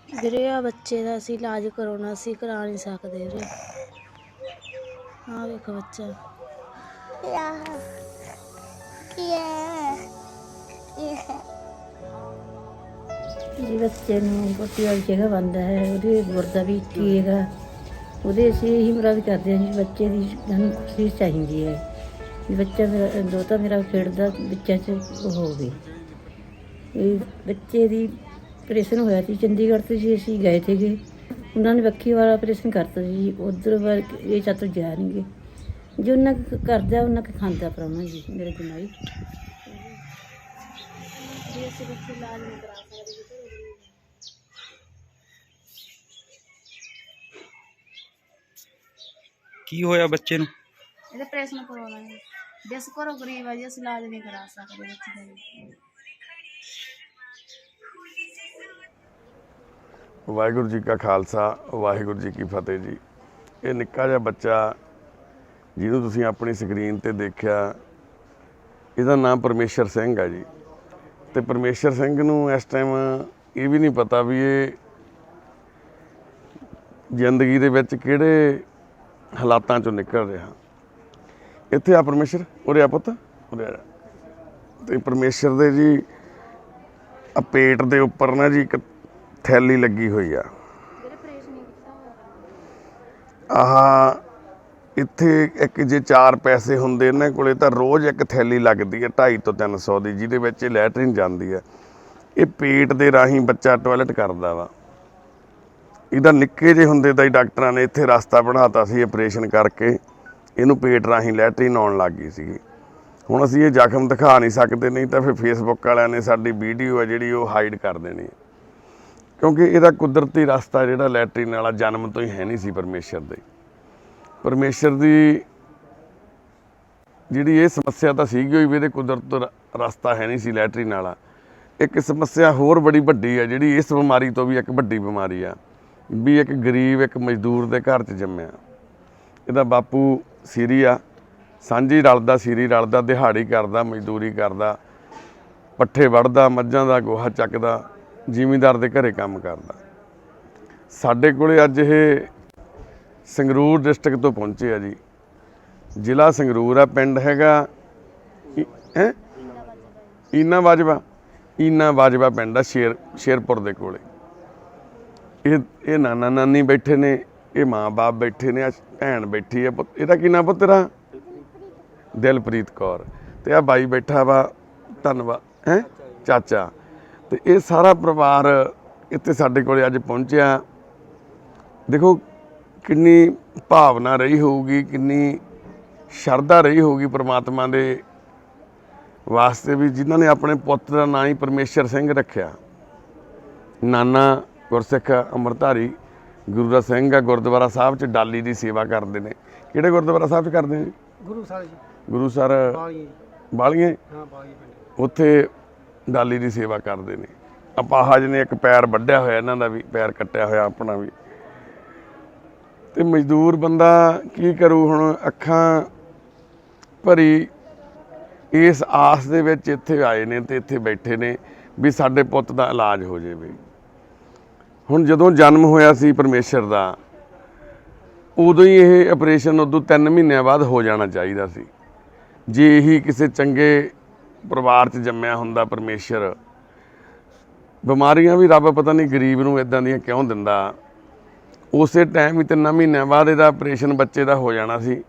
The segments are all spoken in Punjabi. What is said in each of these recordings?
ਵੀਰੇ ਆ ਬੱਚੇ ਦਾ ਅਸੀਂ ਇਲਾਜ ਕਰਾਉਣਾ ਸੀ, ਕਰਾ ਨਹੀਂ ਸਕਦੇ ਵੀਰੇ। ਹਾਂ ਵੇਖੋ ਬੱਚਾ ਜੀ, ਬੱਚੇ ਨੂੰ ਪੋਟੀ ਵਾਲੀ ਜਗ੍ਹਾ ਬੰਦਾ ਹੈ, ਉਹਦੇ ਗੁਰਦਾ ਵੀ ਕੀ ਹੈਗਾ, ਉਹਦੇ ਅਸੀਂ ਇਹੀ ਮੁਰਾਦ ਕਰਦੇ ਹਾਂ ਜੀ। ਬੱਚੇ ਦੀ ਸਾਨੂੰ ਖੁਸ਼ੀ ਚਾਹੀਦੀ ਹੈ ਵੀ ਬੱਚਾ ਮੇਰਾ ਦੋਤਾ ਮੇਰਾ ਖੇਡਦਾ ਬੱਚਿਆਂ 'ਚ ਉਹ ਹੋਵੇ। ਇਹ ਬੱਚੇ ਦੀ ਆਪਰੇਸ਼ਨ ਹੋਇਆ ਸੀ ਚੰਡੀਗੜ੍ਹ ਤੋਂ ਜੀ, ਅਸੀਂ ਗਏ ਸੀਗੇ, ਉਹਨਾਂ ਨੇ ਵੱਖੀ ਵਾਲਾ ਆਪਰੇਸ਼ਨ ਕਰਤਾ ਜੀ। ਉੱਧਰ ਵੱਲ ਇਹ ਚਾਤੋਂ ਜਾ ਨਹੀਂ ਗਏ ਜੀ, ਉਹਨਾਂ ਕੁ ਕਰਦਾ ਉਹਨਾਂ ਕੁ ਖਾਂਦਾ ਪਰਾਉਣਾ ਜੀ ਮੇਰੇ ਜਮਾਈ ਜੀ। ਅਸੀਂ ਬੱਚੇ ਇਲਾਜ ਨਹੀਂ ਕਰਾ ਸਕਦੇ। ਕੀ ਹੋਇਆ ਬੱਚੇ ਨੂੰ? ਇਹਦਾ ਆਪਰੇਸ਼ਨ ਕਰਵਾਉਣਾ ਹੈ ਜੀ। ਅਸੀਂ ਘਰੋਂ ਗਰੀਬ ਆ ਜੀ, ਅਸੀਂ ਇਲਾਜ ਨਹੀਂ ਕਰਾ ਸਕਦੇ ਬੱਚੇ ਦਾ। ਵਾਹਿਗੁਰੂ ਜੀ ਕਾ ਖਾਲਸਾ, ਵਾਹਿਗੁਰੂ ਜੀ ਕੀ ਫਤਿਹ ਜੀ। ਇਹ ਨਿੱਕਾ ਜਿਹਾ ਬੱਚਾ ਜਿਹਨੂੰ ਤੁਸੀਂ ਆਪਣੀ ਸਕਰੀਨ ਤੇ ਦੇਖਿਆ, ਇਹਦਾ ਨਾਮ ਪਰਮੇਸ਼ਰ ਸਿੰਘ ਹੈ ਜੀ। ਤੇ ਪਰਮੇਸ਼ਰ ਸਿੰਘ ਨੂੰ ਇਸ ਟਾਈਮ ਇਹ ਵੀ ਨਹੀਂ ਪਤਾ ਵੀ ਇਹ ਜ਼ਿੰਦਗੀ ਦੇ ਵਿੱਚ ਕਿਹੜੇ ਹਾਲਾਤਾਂ ਚੋਂ ਨਿਕਲ ਰਿਹਾ। ਇੱਥੇ ਆ ਪਰਮੇਸ਼ਰ, ਉਰੇ ਆ ਪੁੱਤ, ਉਰੇ ਆ। ਤੇ ਪਰਮੇਸ਼ਰ ਦੇ ਜੀ ਆ ਪੇਟ ਦੇ ਉੱਪਰ ਨਾ ਜੀ ਇੱਕ ਥੈਲੀ ਲੱਗੀ ਹੋਈ ਆ। ਆਹ ਇੱਥੇ ਇੱਕ ਜੇ 4 ਪੈਸੇ ਹੁੰਦੇ ਇਹਨਾਂ ਕੋਲੇ ਤਾਂ ਰੋਜ਼ ਇੱਕ ਥੈਲੀ ਲੱਗਦੀ ਹੈ 250 ਤੋਂ 300 ਦੀ, ਜਿਹਦੇ ਵਿੱਚ ਇਹ ਲੈਟਰਿਨ ਜਾਂਦੀ ਹੈ। ਇਹ ਪੇਟ ਦੇ ਰਾਹੀਂ ਬੱਚਾ ਟੋਇਲਟ ਕਰਦਾ ਵਾ। ਇਹਦਾ ਨਿੱਕੇ ਜਿਹੇ ਹੁੰਦੇ ਤਾਂ ਹੀ ਡਾਕਟਰਾਂ ਨੇ ਇੱਥੇ ਰਸਤਾ ਬਣਾਤਾ ਸੀ, ਆਪਰੇਸ਼ਨ ਕਰਕੇ ਇਹਨੂੰ ਪੇਟ ਰਾਹੀਂ ਲੈਟਰਿਨ ਆਉਣ ਲੱਗ ਗਈ ਸੀਗੀ। ਹੁਣ ਅਸੀਂ ਇਹ ਜ਼ਖਮ ਦਿਖਾ ਨਹੀਂ ਸਕਦੇ, ਨਹੀਂ ਤਾਂ ਫਿਰ ਫੇਸਬੁੱਕ ਵਾਲਿਆਂ ਨੇ ਸਾਡੀ ਵੀਡੀਓ ਹੈ ਜਿਹੜੀ ਉਹ ਹਾਈਡ ਕਰ ਦੇਣੀ, ਕਿਉਂਕਿ ਇਹਦਾ ਕੁਦਰਤੀ ਰਸਤਾ ਜਿਹੜਾ ਲੈਟਰਿਨ ਵਾਲਾ ਜਨਮ ਤੋਂ ਹੀ ਹੈ ਨਹੀਂ ਸੀ। ਪਰਮੇਸ਼ਰ ਦੀ ਜਿਹੜੀ ਇਹ ਸਮੱਸਿਆ ਤਾਂ ਸੀਗੀ ਹੋਈ ਵੀ ਇਹਦੇ ਕੁਦਰਤ ਰਸਤਾ ਹੈ ਨਹੀਂ ਸੀ ਲੈਟਰਿਨ ਵਾਲਾ। ਇੱਕ ਸਮੱਸਿਆ ਹੋਰ ਬੜੀ ਵੱਡੀ ਹੈ ਜਿਹੜੀ ਇਸ ਬਿਮਾਰੀ ਤੋਂ ਵੀ ਇੱਕ ਵੱਡੀ ਬਿਮਾਰੀ ਆ, ਵੀ ਇੱਕ ਗਰੀਬ ਇੱਕ ਮਜ਼ਦੂਰ ਦੇ ਘਰ 'ਚ ਜੰਮਿਆ। ਇਹਦਾ ਬਾਪੂ ਸੀਰੀ ਆ, ਸਾਂਝੀ ਰਲਦਾ, ਸੀਰੀ ਰਲਦਾ, ਦਿਹਾੜੀ ਕਰਦਾ, ਮਜ਼ਦੂਰੀ ਕਰਦਾ, ਪੱਠੇ ਵੱਢਦਾ, ਮੱਝਾਂ ਦਾ ਗੋਹਾ ਚੱਕਦਾ, ਜ਼ਿਮੀਂਦਾਰ ਦੇ ਘਰੇ ਕੰਮ ਕਰਦਾ। ਸਾਡੇ ਕੋਲੇ ਅੱਜ ਇਹ ਸੰਗਰੂਰ ਡਿਸਟ੍ਰਿਕਟ ਤੋਂ ਪਹੁੰਚੇ ਆ ਜੀ। ਜ਼ਿਲ੍ਹਾ ਸੰਗਰੂਰ ਆ, ਪਿੰਡ ਹੈਗਾ ਈਨਾ ਬਾਜਵਾ ਪਿੰਡ ਆ, ਸ਼ੇਰਪੁਰ ਦੇ ਕੋਲੇ। ਇਹ ਨਾਨਾ ਨਾਨੀ ਬੈਠੇ ਨੇ, ਇਹ ਮਾਂ ਬਾਪ ਬੈਠੇ ਨੇ, ਭੈਣ ਬੈਠੀ ਆ। ਇਹਦਾ ਕੀ ਨਾਂ ਪੁੱਤ ਤੇਰਾ? ਦਿਲਪ੍ਰੀਤ ਕੌਰ। ਤੇ ਆ ਬਾਈ ਬੈਠਾ ਵਾ, ਧੰਨਵਾਦ ਚਾਚਾ। ਤੇ ਇਹ ਸਾਰਾ ਪਰਿਵਾਰ ਇੱਥੇ ਸਾਡੇ ਕੋਲੇ ਅੱਜ ਪਹੁੰਚਿਆ। ਦੇਖੋ ਕਿੰਨੀ ਭਾਵਨਾ ਰਹੀ ਹੋਊਗੀ, ਕਿੰਨੀ ਸ਼ਰਧਾ ਰਹੀ ਹੋਊਗੀ ਪ੍ਰਮਾਤਮਾ ਦੇ ਵਾਸਤੇ ਵੀ ਜਿਨ੍ਹਾਂ ਨੇ ਆਪਣੇ ਪੁੱਤ ਦਾ ਨਾਂ ਹੀ ਪਰਮੇਸ਼ਰ ਸਿੰਘ ਰੱਖਿਆ। ਨਾਨਾ ਗੁਰਸਿੱਖ ਅੰਮ੍ਰਿਤਧਾਰੀ ਗੁਰੂ ਸਿੰਘ ਆ, ਗੁਰਦੁਆਰਾ ਸਾਹਿਬ 'ਚ ਡਾਲੀ ਦੀ ਸੇਵਾ ਕਰਦੇ ਨੇ। ਕਿਹੜੇ ਗੁਰਦੁਆਰਾ ਸਾਹਿਬ 'ਚ ਕਰਦੇ ਨੇ? ਗੁਰੂਸਰ ਬਾਲੀਏ, ਉੱਥੇ ਡਾਲੀ ਦੀ ਸੇਵਾ ਕਰਦੇ ਨੇ। ਅਪਾਹਜ ਨੇ, ਇੱਕ ਪੈਰ ਵੱਢਿਆ ਹੋਇਆ ਇਹਨਾਂ ਦਾ ਵੀ, ਪੈਰ ਕੱਟਿਆ ਹੋਇਆ ਆਪਣਾ ਵੀ। ਤੇ ਮਜ਼ਦੂਰ ਬੰਦਾ ਕੀ ਕਰੂ ਹੁਣ, ਅੱਖਾਂ ਭਰੀ ਇਸ ਆਸ ਦੇ ਵਿੱਚ ਇੱਥੇ ਆਏ ਨੇ ਤੇ ਇੱਥੇ ਬੈਠੇ ਨੇ ਵੀ ਸਾਡੇ ਪੁੱਤ ਦਾ ਇਲਾਜ ਹੋ ਜਾਵੇ। ਹੁਣ ਜਦੋਂ ਜਨਮ ਹੋਇਆ ਸੀ ਪਰਮੇਸ਼ਰ ਦਾ, ਉਦੋਂ ਹੀ ਇਹ ਆਪਰੇਸ਼ਨ ਉਦੋਂ 3 ਮਹੀਨਿਆਂ ਬਾਅਦ ਹੋ ਜਾਣਾ ਚਾਹੀਦਾ ਸੀ। ਜੇ ਇਹੀ ਕਿਸੇ ਚੰਗੇ ਪਰਿਵਾਰ 'ਚ ਜੰਮਿਆ ਹੁੰਦਾ ਪਰਮੇਸ਼ਰ। ਬਿਮਾਰੀਆਂ ਵੀ ਰੱਬ ਪਤਾ ਨਹੀਂ ਗਰੀਬ ਨੂੰ ਇੱਦਾਂ ਦੀਆਂ ਕਿਉਂ ਦਿੰਦਾ। ਉਸੇ ਟਾਈਮ ਹੀ 3 ਮਹੀਨਿਆਂ ਬਾਅਦ ਇਹਦਾ ਆਪਰੇਸ਼ਨ ਬੱਚੇ ਦਾ ਹੋ ਜਾਣਾ ਸੀ।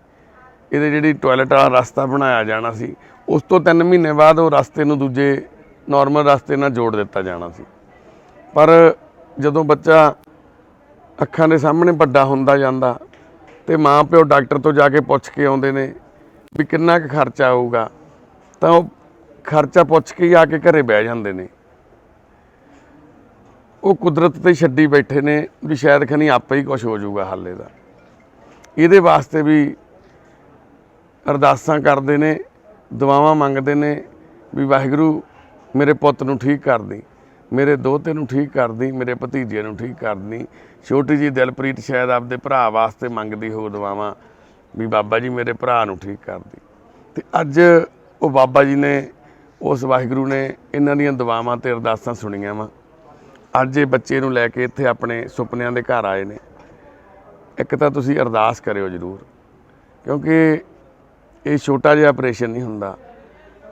ਇਹਦੇ ਜਿਹੜੀ ਟੋਇਲਟ ਵਾਲਾ ਰਸਤਾ ਬਣਾਇਆ ਜਾਣਾ ਸੀ, ਉਸ ਤੋਂ 3 ਮਹੀਨੇ ਬਾਅਦ ਉਹ ਰਸਤੇ ਨੂੰ ਦੂਜੇ ਨੋਰਮਲ ਰਸਤੇ ਨਾਲ ਜੋੜ ਦਿੱਤਾ ਜਾਣਾ ਸੀ। ਪਰ ਜਦੋਂ ਬੱਚਾ ਅੱਖਾਂ ਦੇ ਸਾਹਮਣੇ ਵੱਡਾ ਹੁੰਦਾ ਜਾਂਦਾ ਤੇ ਮਾਂ ਪਿਓ ਡਾਕਟਰ ਤੋਂ ਜਾ ਕੇ ਪੁੱਛ ਕੇ ਆਉਂਦੇ ਨੇ ਵੀ ਕਿੰਨਾ ਕੁ ਖਰਚਾ ਆਊਗਾ, ਤਾਂ ਉਹ ਖਰਚਾ ਪੁੱਛ ਕੇ ਹੀ ਆ ਕੇ ਘਰੇ ਬਹਿ ਜਾਂਦੇ ਨੇ। ਉਹ ਕੁਦਰਤ ਤੇ ਛੱਡੀ ਬੈਠੇ ਨੇ ਵੀ ਸ਼ਾਇਦ ਖਨੀ ਆਪੇ ਹੀ ਕੁਛ ਹੋ ਜਾਊਗਾ ਹਾਲੇ ਦਾ। ਇਹਦੇ ਵਾਸਤੇ ਵੀ ਅਰਦਾਸਾਂ ਕਰਦੇ ਨੇ, ਦੁਆਵਾਂ ਮੰਗਦੇ ਨੇ ਵੀ ਵਾਹਿਗੁਰੂ ਮੇਰੇ ਪੁੱਤ ਨੂੰ ਠੀਕ ਕਰ ਦੀ, ਮੇਰੇ ਦੋਹਤੇ ਨੂੰ ਠੀਕ ਕਰ ਦੀ, ਮੇਰੇ ਭਤੀਜੇ ਨੂੰ ਠੀਕ ਕਰ ਦੀ। ਛੋਟੀ ਜੀ ਦਿਲਪ੍ਰੀਤ ਸ਼ਾਇਦ ਆਪਦੇ ਭਰਾ ਵਾਸਤੇ ਮੰਗਦੀ ਹੋ ਦੁਆਵਾਂ ਵੀ ਬਾਬਾ ਜੀ ਮੇਰੇ ਭਰਾ ਨੂੰ ਠੀਕ ਕਰ ਦੀ। ਤੇ ਅੱਜ ਉਹ ਬਾਬਾ ਜੀ ਨੇ, ਉਸ ਵਾਹਿਗੁਰੂ ਨੇ ਇਹਨਾਂ ਦੀਆਂ ਦੁਆਵਾਂ ਤੇ ਅਰਦਾਸਾਂ ਸੁਣੀਆਂ ਵਾ। ਅੱਜ ਇਹ ਬੱਚੇ ਨੂੰ ਲੈ ਕੇ ਇੱਥੇ ਆਪਣੇ ਸੁਪਨਿਆਂ ਦੇ ਘਰ ਆਏ ਨੇ। ਇੱਕ ਤਾਂ ਤੁਸੀਂ ਅਰਦਾਸ ਕਰਿਓ ਜ਼ਰੂਰ, ਕਿਉਂਕਿ ਇਹ ਛੋਟਾ ਜਿਹਾ ਆਪਰੇਸ਼ਨ ਨਹੀਂ ਹੁੰਦਾ,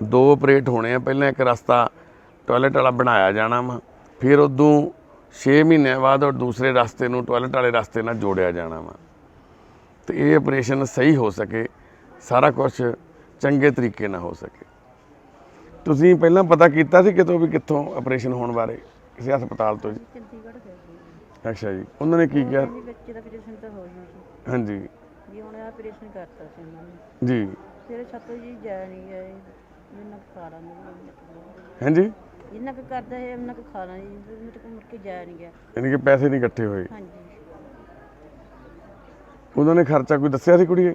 2 ਆਪਰੇਟ ਹੋਣੇ ਆ। ਪਹਿਲਾਂ ਇੱਕ ਰਸਤਾ ਟੋਇਲਟ ਵਾਲਾ ਬਣਾਇਆ ਜਾਣਾ ਵਾ, ਫਿਰ ਉਦੋਂ 6 ਮਹੀਨਿਆਂ ਬਾਅਦ ਉਹ ਦੂਸਰੇ ਰਸਤੇ ਨੂੰ ਟੋਇਲਟ ਵਾਲੇ ਰਸਤੇ ਨਾਲ ਜੋੜਿਆ ਜਾਣਾ ਵਾ। ਤੇ ਇਹ ਆਪਰੇਸ਼ਨ ਸਹੀ ਹੋ ਸਕੇ, ਸਾਰਾ ਕੁਝ ਚੰਗੇ ਤਰੀਕੇ ਨਾਲ ਹੋ ਸਕੇ। ਤੁਸੀਂ ਪਹਿਲਾਂ ਪਤਾ ਕੀਤਾ ਸੀ ਕਿਤੋਂ ਵੀ ਕਿੱਥੋਂ ਆਪਰੇਸ਼ਨ ਹੋਣ ਬਾਰੇ, ਕਿਸੇ ਹਸਪਤਾਲ ਤੋਂ ਜੀ? ਚੰਡੀਗੜ੍ਹ ਗਏ ਸੀ ਅੱਛਾ ਜੀ, ਉਹਨਾਂ ਨੇ ਕੀ ਕਿਹਾ? ਜੀ ਬੱਚੇ ਦਾ ਆਪਰੇਸ਼ਨ ਤਾਂ ਹੋ ਗਿਆ ਸੀ ਹਾਂਜੀ ਜੀ, ਹੁਣ ਆਪਰੇਸ਼ਨ ਕਰਤਾ ਸੀ ਉਹਨਾਂ ਨੇ। ਜੀ। ਤੇਰੇ ਛੱਤੋਂ ਜੀ ਜਾ ਨਹੀਂ ਗਏ, ਜਿੰਨਾ ਕੁ ਖਾ ਲਾਂਗੇ ਹਾਂਜੀ, ਜਿੰਨਾ ਕੁ ਕਰਦਾ ਹੈ ਉਹਨਾਂ ਕੁ ਖਾ ਲਾਂਗੇ ਜੀ, ਮੇਰੇ ਕੋਲ ਮੁੜ ਕੇ ਜਾ ਨਹੀਂ ਗਿਆ। ਯਾਨੀ ਕਿ ਪੈਸੇ ਨਹੀਂ ਇਕੱਠੇ ਹੋਏ। ਹਾਂਜੀ ਉਹਨਾਂ ਨੇ ਖਰਚਾ ਕੋਈ ਦੱਸਿਆ ਸੀ ਕੁੜੀਏ?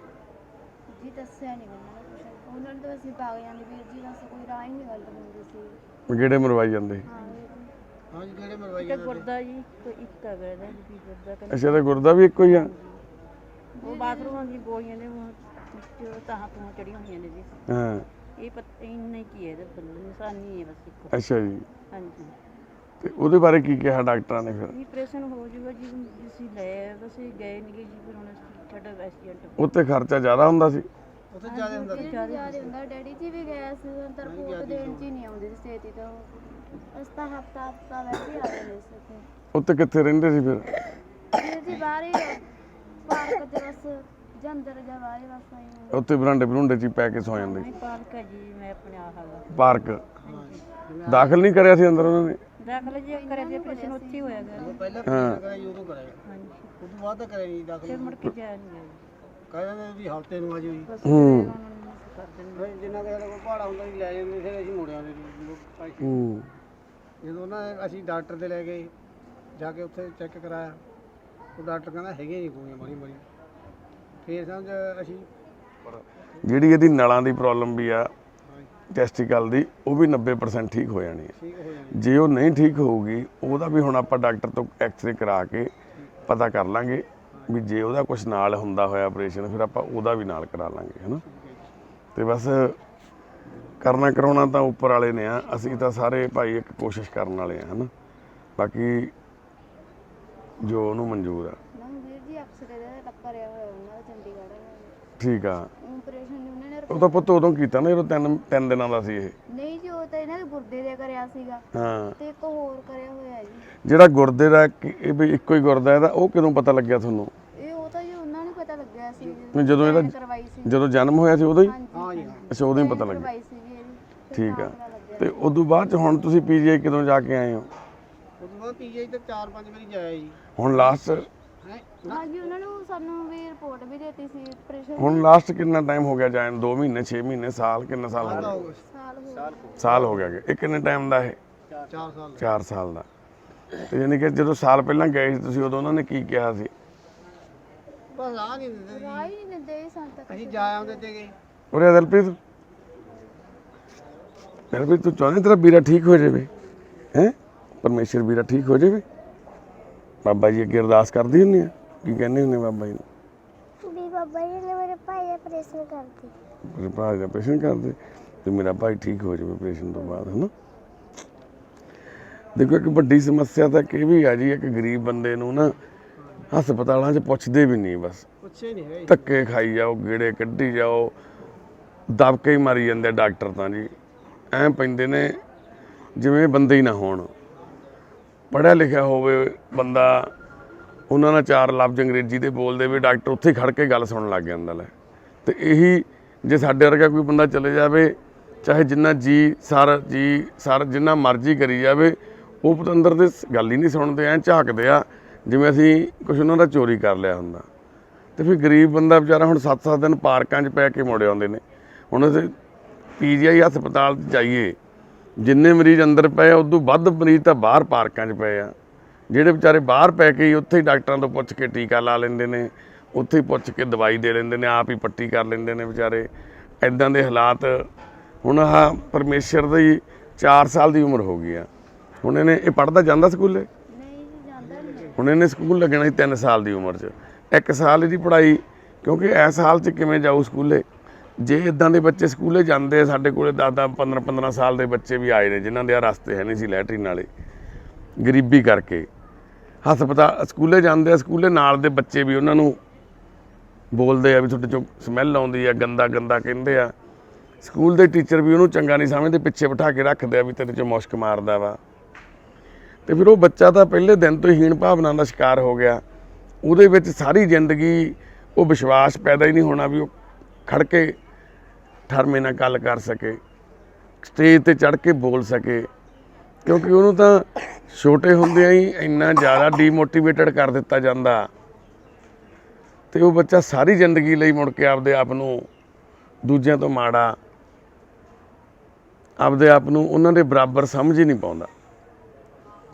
ਜੀ ਦੱਸਿਆ ਨਹੀਂ ਉਹਨਾਂ ਨੇ ਤਾਂ ਅਸੀਂ ਕਾਗਜ਼ਾਂ ਦੇ ਵੀਰ ਜੀ ਦੱਸ ਕੋਈ ਰਾਹ ਹੀ ਨਹੀਂ ਗੱਲ ਹੁੰਦੀ ਸੀ। ਗੇੜੇ ਮਰਵਾਈ ਜਾਂਦੇ? ਹਾਂ ਜੀ ਕਿਹੜੇ ਮਰਵਾਈ ਇੱਕ ਗੁਰਦਾ ਜੀ ਕੋਈ ਇੱਕ ਹੈਗਾ ਇਹਦਾ ਵੀ ਗੁਰਦਾ ਕਹਿੰਦੇ। ਅੱਛਾ, ਤਾਂ ਗੁਰਦਾ ਵੀ ਇੱਕੋ ਹੀ ਆ? ਉਹ ਬਾਥਰੂਮਾਂ ਦੀ ਗੋਲੀਆਂ ਨੇ ਤਾਂ ਚੜੀਆਂ ਹੋਈਆਂ ਨੇ ਜੀ। ਹਾਂ ਇਹ ਪਤਾ ਇੰਨਾ ਹੀ ਕੀ ਹੈ ਇਹਦਾ ਬੰਦੇ ਨਿਸ਼ਾਨੀ ਹੈ ਬਸ ਇੱਕ। ਅੱਛਾ ਜੀ, ਹਾਂਜੀ ਤੇ ਉਹਦੇ ਬਾਰੇ ਕੀ ਕਿਹਾ ਡਾਕਟਰਾਂ ਨੇ ਫਿਰ? ਆਪਰੇਸ਼ਨ ਹੋ ਜਾਊਗਾ ਜੀ, ਅਸੀਂ ਲੈ ਅਸੀਂ ਗਏ ਨਹੀਂ ਜੀ, ਫਿਰ ਹੁਣ ਸਾਡਾ ਐਕਸੀਡੈਂਟ ਉੱਤੇ ਖਰਚਾ ਜ਼ਿਆਦਾ ਹੁੰਦਾ ਸੀ? ਉੱਥੇ ਜ਼ਿਆਦਾ ਹੁੰਦਾ ਸੀ। ਜ਼ਿਆਦਾ ਹੁੰਦਾ। ਡੈਡੀ ਜੀ ਵੀ ਗਏ ਸੀ ਤਾਂ ਰਿਪੋਰਟ ਦੇਣ ਚ ਹੀ ਨਹੀਂ ਆਉਂਦੀ ਸੀ ਛੇਤੀ, ਤਾਂ ਉਸ ਤਾਂ ਹਫਤਾ ਵੈਸੇ ਆ ਜਾਂਦੇ ਸੀ ਉੱਥੇ। ਉੱਤੇ ਕਿੱਥੇ ਰਹਿੰਦੇ ਸੀ ਫਿਰ? ਵੀਰ ਜੀ ਬਾਹਰ ਹੀ ਪਾਰਕ ਚ ਬਸ ਜੰਦਰ ਜਾ ਬਾਹਰ ਹੀ ਬਸ ਆਈ ਹਾਂ। ਉੱਤੇ ਬਰਾਂਡੇ ਚ ਹੀ ਪੈ ਕੇ ਸੌ ਜਾਂਦੇ? ਨਹੀਂ ਪਾਰਕ ਹੈ ਜੀ, ਮੈਂ ਆਪਣੇ ਆਹ ਹੈਗਾ ਪਾਰਕ ਦਾਖਲ ਨਹੀਂ ਕਰਿਆ ਸੀ ਅੰਦਰ ਉਹਨਾਂ ਨੇ? ਦਾਖਲ ਜੀ ਕਰਿਆ ਸੀ ਆਪਰੇਸ਼ਨ ਉੱਥੇ ਹੀ ਹੋਇਆ ਗਿਆ। ਪਹਿਲਾਂ ਆਪਰੇਸ਼ਨ ਕਰਾਇਆ ਜੀ, ਉਦੋਂ ਕਰਾਇਆ। ਹਾਂਜੀ ਉਸ ਤੋਂ ਬਾਅਦ ਤਾਂ ਕਰਾਇਆ ਨਹੀਂ ਦਾਖਲ। ਫਿਰ ਮੁੜ ਕੇ ਜਾ ਨਹੀਂ ਗਿਆ ਜੀ। ਕਹਿੰਦੇ ਵੀ ਹਫ਼ਤੇ ਨੂੰ ਆ ਜਾਓ ਜੀ। ਬਸ ਉਹਨਾਂ ਨੂੰ ਕਰ ਦਿੰਦੇ। ਫਿਰ ਜਿੰਨਾ ਕੁ ਕੋਲ ਭਾੜਾ ਹੁੰਦਾ ਸੀ ਲੈ ਜਾਂਦੇ, ਫਿਰ ਅਸੀਂ ਮੁੜਿਆ ਦੇ ਜਦੋਂ ਨਾ ਅਸੀਂ ਡਾਕਟਰ ਦੇ ਲੈ ਗਏ, ਜਾ ਕੇ ਉੱਥੇ ਚੈੱਕ ਕਰਾਇਆ, ਉਹ ਡਾਕਟਰ ਕਹਿੰਦਾ ਹੈਗੇ ਨਹੀਂ ਗੋਲੀਆਂ ਮਾੜੀ ਮਾੜੀ। ਫਿਰ ਸਮਝ ਅਸੀਂ ਜਿਹੜੀ ਇਹਦੀ ਨਲਾਂ ਦੀ ਪ੍ਰੋਬਲਮ ਵੀ ਆ ਟੈਸਟੀਕਲ ਦੀ, ਉਹ ਵੀ 90% ਠੀਕ ਹੋ ਜਾਣੀ ਹੈ। ਠੀਕ ਹੋ ਜਾਣੀ। ਜੇ ਉਹ ਨਹੀਂ ਠੀਕ ਹੋਊਗੀ, ਉਹਦਾ ਵੀ ਹੁਣ ਆਪਾਂ ਡਾਕਟਰ ਤੋਂ ਐਕਸਰੇ ਕਰਾ ਕੇ ਪਤਾ ਕਰ ਲਾਂਗੇ ਵੀ ਜੇ ਉਹਦਾ ਕੁਝ ਨਾਲ ਹੁੰਦਾ ਹੋਇਆ ਆਪਰੇਸ਼ਨ, ਫਿਰ ਆਪਾਂ ਉਹਦਾ ਵੀ ਨਾਲ ਕਰਾ ਲਾਂਗੇ, ਹੈ ਨਾ। ਤੇ ਬਸ ਕਰਨਾ ਕਰਾਉਣਾ ਤਾਂ ਉੱਪਰ ਵਾਲੇ ਨੇ ਆ, ਅਸੀਂ ਤਾਂ ਸਾਰੇ ਭਾਈ ਇੱਕ ਕੋਸ਼ਿਸ਼ ਕਰਨ ਵਾਲੇ ਆ, ਹੈ ਨਾ। ਬਾਕੀ ਜੋ ਉਹਨੂੰ ਮਨਜ਼ੂਰ ਆ। ਨਾ ਵੀਰ ਜੀ ਅਕਸਰ ਇਹਦਾ ਟੱਕਰਿਆ ਹੋਇਆ ਉਹਨਾਂ ਦਾ ਚੰਡੀਗੜ੍ਹ। ਠੀਕ ਆ, ਆਪਰੇਸ਼ਨ ਉਹਨਾਂ ਨੇ ਉਹ ਤਾਂ ਪੁੱਤ ਉਦੋਂ ਕੀਤਾ ਨਾ ਜਦੋਂ 3 ਦਿਨਾਂ ਦਾ ਸੀ ਇਹ। ਨਹੀਂ ਜੀ, ਉਹ ਤਾਂ ਇਹਨਾਂ ਦੇ ਗੁਰਦੇ ਦੇ ਕਰਿਆ ਸੀਗਾ ਹਾਂ, ਤੇ ਇੱਕ ਹੋਰ ਕਰਿਆ ਹੋਇਆ ਜੀ। ਜਿਹੜਾ ਗੁਰਦੇ ਦਾ ਇਹ ਵੀ ਇੱਕੋ ਹੀ ਗੁਰਦਾ ਇਹਦਾ, ਉਹ ਕਦੋਂ ਪਤਾ ਲੱਗਿਆ ਤੁਹਾਨੂੰ? ਉਹ ਤਾਂ ਜੀ ਉਹਨਾਂ ਨੂੰ ਪਤਾ ਲੱਗਿਆ ਸੀ ਨਹੀਂ, ਜਦੋਂ ਇਹਦਾ ਕਰਵਾਈ ਸੀ। ਜਦੋਂ ਜਨਮ ਹੋਇਆ ਸੀ ਉਦੋਂ ਹੀ? ਹਾਂ ਜੀ ਹਾਂ। ਅੱਛਾ, ਉਦੋਂ ਹੀ ਪਤਾ ਲੱਗਿਆ। ਕਰਵਾਈ ਸੀਗੀ ਇਹਦੀ। ਠੀਕ ਆ। ਤੇ ਉਦੋਂ ਬਾਅਦ ਚ ਹੁਣ ਤੁਸੀਂ ਪੀਜੀਆਈ ਕਦੋਂ ਜਾ ਕੇ ਆਏ ਹੋ? ਉਸ ਤੋਂ ਬਾਅਦ ਪੀਜੀਆਈ ਤੇ 4-5 ਵਾਰੀ ਜਾਇਆ ਜੀ। ਹੁਣ ਲਾਸਟ ਹੈ ਹਾਂ ਜੀ, ਉਹਨਾਂ ਨੂੰ ਸਾਨੂੰ ਵੀ ਰਿਪੋਰਟ ਵੀ ਦਿੱਤੀ ਸੀ ਆਪਰੇਸ਼ਨ। ਹੁਣ ਲਾਸਟ ਕਿੰਨਾ ਟਾਈਮ ਹੋ ਗਿਆ ਜਾਣ? 2 ਮਹੀਨੇ, 6 ਮਹੀਨੇ, ਸਾਲ? ਕਿੰਨਾ ਸਾਲ ਹੋ ਗਿਆ? ਸਾਲ ਹੋ ਗਿਆ। ਸਾਲ ਹੋ ਗਿਆ। ਇਹ ਕਿੰਨੇ ਟਾਈਮ ਦਾ ਇਹ? 4 ਸਾਲ 4 ਸਾਲ ਦਾ। ਤੇ ਯਾਨੀ ਕਿ ਜਦੋਂ ਸਾਲ ਪਹਿਲਾਂ ਗਏ ਸੀ ਤੁਸੀਂ, ਉਦੋਂ ਉਹਨਾਂ ਨੇ ਕੀ ਕਿਹਾ ਸੀ? ਬਸ ਆ ਨਹੀਂ ਦਿੰਦੇ ਜੀ। ਰਾਹ ਹੀ ਨਹੀਂ ਦਿੰਦੇ ਸਾਨੂੰ ਤੱਕ। ਅਸੀਂ ਜਾ ਆਉਂਦੇ ਤੇ ਗਏ। ਉਰੇ ਦਿਲਪ੍ਰੀਤ, ਦਿਲਪ੍ਰੀਤ ਤੂੰ ਚਾਹੁੰਦੀ ਤੇਰਾ ਵੀਰਾ ਠੀਕ ਹੋ ਜਾਵੇ? ਹੈ ਪਰਮੇਸ਼ਰ ਵੀਰਾ ਠੀਕ ਹੋ ਜਾਵੇ? ਬਾਬਾ ਜੀ ਅੱਗੇ ਅਰਦਾਸ ਕਰਦੀ ਹੁੰਦੀ ਆ? ਕੀ ਕਹਿੰਦੇ ਹੁੰਦੇ ਬਾਬਾ ਜੀ ਨੂੰ? ਵੀ ਬਾਬਾ ਜੀ ਨੇ ਮੇਰੇ ਭਾਈ ਦਾ ਆਪਰੇਸ਼ਨ ਕਰਤੀ। ਮੇਰੇ ਭਰਾ ਦਾ ਆਪਰੇਸ਼ਨ ਕਰਦੇ ਤੇ ਮੇਰਾ ਭਾਈ ਠੀਕ ਹੋ ਜਾਵੇ ਆਪਰੇਸ਼ਨ ਤੋਂ ਬਾਅਦ, ਹੈ ਨਾ। ਦੇਖੋ, ਇੱਕ ਵੱਡੀ ਸਮੱਸਿਆ ਤਾਂ ਇਹ ਵੀ ਆ ਜੀ, ਇੱਕ ਗਰੀਬ ਬੰਦੇ ਨੂੰ ਨਾ ਹਸਪਤਾਲਾਂ 'ਚ ਪੁੱਛਦੇ ਵੀ ਨਹੀਂ, ਬਸ ਪੁੱਛੇ ਨਹੀਂ ਹੈ। ਧੱਕੇ ਖਾਈ ਜਾਓ, ਗੇੜੇ ਕੱਢੀ ਜਾਓ, ਦਬਕੇ ਹੀ ਮਾਰੀ ਜਾਂਦੇ ਡਾਕਟਰ ਤਾਂ ਜੀ। ਐਂ ਪੈਂਦੇ ਨੇ ਜਿਵੇਂ ਬੰਦੇ ਹੀ ਨਾ ਹੋਣ। ਪੜ੍ਹਿਆ ਲਿਖਿਆ ਹੋਵੇ ਬੰਦਾ, ਉਹਨਾਂ ਨਾਲ 4 ਲਫ਼ਜ਼ ਅੰਗਰੇਜ਼ੀ ਦੇ ਬੋਲਦੇ ਵੀ ਡਾਕਟਰ ਉੱਥੇ ਹੀ ਖੜ ਕੇ ਗੱਲ ਸੁਣਨ ਲੱਗ ਜਾਂਦਾ ਲੈ। ਤੇ ਇਹੀ ਜੇ ਸਾਡੇ ਵਰਗਾ ਕੋਈ ਬੰਦਾ ਚਲੇ ਜਾਵੇ, ਚਾਹੇ ਜਿੰਨਾ ਜੀ ਸਰ ਜਿੰਨਾ ਮਰਜ਼ੀ ਕਰੀ ਜਾਵੇ, ਉਹ ਪਤੰਦਰ ਦੇ ਗੱਲ ਹੀ ਨਹੀਂ ਸੁਣਦੇ, ਐਂ ਝਾਕਦੇ ਆ ਜਿਵੇਂ ਅਸੀਂ ਕੁਛ ਉਹਨਾਂ ਦਾ ਚੋਰੀ ਕਰ ਲਿਆ ਹੁੰਦਾ। ਤੇ ਫਿਰ ਗਰੀਬ ਬੰਦਾ ਵਿਚਾਰਾ ਹੁਣ 7-7 ਦਿਨ ਪਾਰਕਾਂ 'ਚ ਪੈ ਕੇ ਮੁੜ ਆਉਂਦੇ ਨੇ। ਹੁਣ ਅਸੀਂ ਪੀਜੀਆਈ ਹਸਪਤਾਲ 'ਚ ਜਾਈਏ, ਜਿੰਨੇ ਮਰੀਜ਼ ਅੰਦਰ ਪਏ ਆ, ਉਦੋਂ ਵੱਧ ਮਰੀਜ਼ ਤਾਂ ਬਾਹਰ ਪਾਰਕਾਂ 'ਚ ਪਏ ਆ। ਜਿਹੜੇ ਵਿਚਾਰੇ ਬਾਹਰ ਪੈ ਕੇ ਹੀ ਉੱਥੇ ਹੀ ਡਾਕਟਰਾਂ ਤੋਂ ਪੁੱਛ ਕੇ ਟੀਕਾ ਲਾ ਲੈਂਦੇ ਨੇ, ਉੱਥੇ ਹੀ ਪੁੱਛ ਕੇ ਦਵਾਈ ਦੇ ਲੈਂਦੇ ਨੇ, ਆਪ ਹੀ ਪੱਟੀ ਕਰ ਲੈਂਦੇ ਨੇ ਵਿਚਾਰੇ। ਇੱਦਾਂ ਦੇ ਹਾਲਾਤ। ਹੁਣ ਆਹ ਪਰਮੇਸ਼ਰ ਦੀ 4 ਸਾਲ ਦੀ ਉਮਰ ਹੋ ਗਈ ਆ। ਹੁਣ ਇਹ ਪੜ੍ਹਦਾ ਜਾਂਦਾ ਸਕੂਲੇ? ਨਹੀਂ ਜੀ, ਜਾਂਦਾ ਨਹੀਂ। ਹੁਣ ਇਹਨੇ ਸਕੂਲ ਲੱਗਣਾ ਸੀ 3 ਸਾਲ ਦੀ ਉਮਰ 'ਚ। 1 ਸਾਲ ਇਹਦੀ ਪੜ੍ਹਾਈ, ਕਿਉਂਕਿ ਇਸ ਹਾਲ 'ਚ ਕਿਵੇਂ ਜਾਊ ਸਕੂਲੇ? ਜੇ ਇਦਾਂ ਦੇ ਬੱਚੇ ਸਕੂਲੇ ਜਾਂਦੇ, ਸਾਡੇ ਕੋਲੇ 10-10, 15-15 ਸਾਲ ਦੇ ਬੱਚੇ ਵੀ ਆਏ ਨੇ ਜਿਨ੍ਹਾਂ ਦੇ ਆ ਰਸਤੇ ਹੈ ਨਹੀਂ ਸੀ ਲੈਟਰੀਨ ਵਾਲੇ। ਗਰੀਬੀ ਕਰਕੇ। ਹਸਪਤਾਲ ਸਕੂਲੇ ਜਾਂਦੇ ਆ, ਸਕੂਲੇ ਨਾਲ ਦੇ ਬੱਚੇ ਵੀ ਉਹਨਾਂ ਨੂੰ ਬੋਲਦੇ ਆ ਵੀ ਤੁਹਾਡੇ 'ਚੋਂ ਸਮੈਲ ਆਉਂਦੀ ਆ, ਗੰਦਾ ਗੰਦਾ ਕਹਿੰਦੇ ਆ। ਸਕੂਲ ਦੇ ਟੀਚਰ ਵੀ ਉਹਨੂੰ ਚੰਗਾ ਨਹੀਂ ਸਮਝਦੇ, ਪਿੱਛੇ ਬਿਠਾ ਕੇ ਰੱਖਦੇ ਆ ਵੀ ਤੇਰੇ 'ਚੋਂ ਮੁਸ਼ਕ ਮਾਰਦਾ ਵਾ। ਤੇ ਫਿਰ ਉਹ ਬੱਚਾ ਤਾਂ ਪਹਿਲੇ ਦਿਨ ਤੋਂ ਹੀ ਹੀਣ ਭਾਵਨਾ ਦਾ ਸ਼ਿਕਾਰ ਹੋ ਗਿਆ। ਉਹਦੇ ਵਿੱਚ ਸਾਰੀ ਜ਼ਿੰਦਗੀ ਉਹ ਵਿਸ਼ਵਾਸ ਪੈਦਾ ਹੀ ਨਹੀਂ ਹੋਣਾ ਵੀ ਉਹ ਖੜ ਕੇ ਠਰਮੇ ਨਾਲ ਗੱਲ ਕਰ ਸਕੇ, ਸਟੇਜ ਤੇ ਚੜ੍ਹ ਕੇ ਬੋਲ ਸਕੇ, ਕਿਉਂਕਿ ਉਹਨੂੰ ਤਾਂ ਛੋਟੇ ਹੁੰਦਿਆਂ ਹੀ ਇੰਨਾ ਜ਼ਿਆਦਾ ਡੀਮੋਟੀਵੇਟਡ ਕਰ ਦਿੱਤਾ ਜਾਂਦਾ ਤੇ ਉਹ ਬੱਚਾ ਸਾਰੀ ਜ਼ਿੰਦਗੀ ਲਈ ਮੁੜ ਕੇ ਆਪਦੇ ਆਪ ਨੂੰ ਦੂਜਿਆਂ ਤੋਂ ਮਾੜਾ, ਆਪਦੇ ਆਪ ਨੂੰ ਉਹਨਾਂ ਦੇ ਬਰਾਬਰ ਸਮਝ ਹੀ ਨਹੀਂ ਪਾਉਂਦਾ।